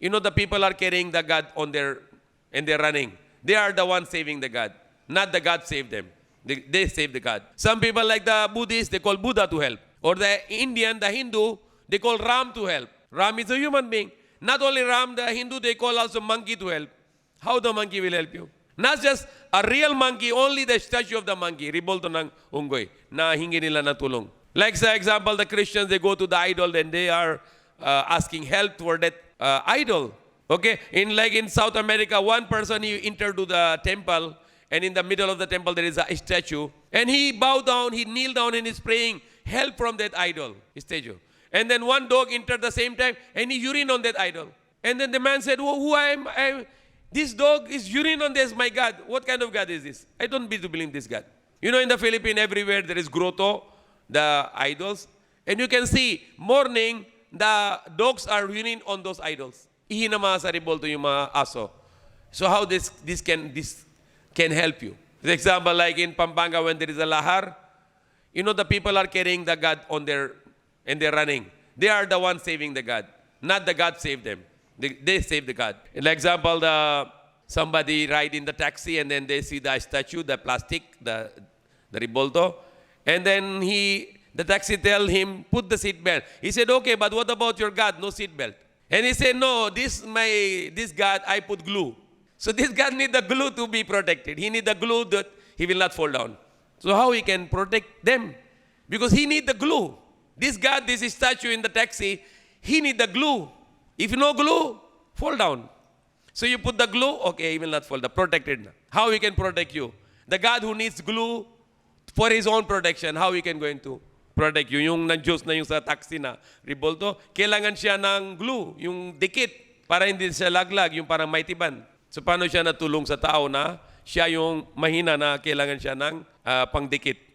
You know, the people are carrying the God on and they're running. They are the ones saving the God, not the God saved them. They save the God. Some people like the Buddhists, they call Buddha to help. Or the Indian, the Hindu, they call Ram to help. Ram is a human being. Not only Ram, the Hindu, they call also monkey to help. How the monkey will help you? Not just a real monkey, only the statue of the monkey, ribolto ng unggoy, na hingi nila na tulong. Like for example, the Christians, they go to the idol and they are asking help for that idol. Okay, in South America, one person, he entered to the temple, and in the middle of the temple there is a statue, and he bowed down, he kneeled down, and is praying help from that idol statue. And then one dog entered the same time, and he urined on that idol. And then the man said, "Oh, who I am? This dog is urine on this, my God. What kind of God is this? I don't believe this God." You know, in the Philippines, everywhere there is grotto, the idols. And you can see, morning, the dogs are urinating on those idols. Ihi na mga sa ribolto yung mga aso. So how this can help you? For example, like in Pampanga, when there is a lahar, you know, the people are carrying the God on and they're running. They are the ones saving the God, not the God saved them. They save the God. For example, somebody ride in the taxi and then they see the statue, the plastic, the ribolto, and then the taxi tell him, put the seat belt. He said, okay, but what about your God? No seat belt. And he said, no, this God, I put glue. So this God need the glue to be protected. He need the glue that he will not fall down. So how he can protect them? Because he need the glue. This God, this statue in the taxi, he need the glue. If no glue, fall down. So you put the glue, okay, he will not fall down. Protected. How he can protect you? The God who needs glue for his own protection, how he can going to protect you? Yung Diyos na yung sa taxi na ribolto, kailangan siya ng glue, yung dikit, para hindi siya laglag, yung parang maitiban. So paano siya natulong sa tao na siya yung mahina na kailangan siya ng pangdikit?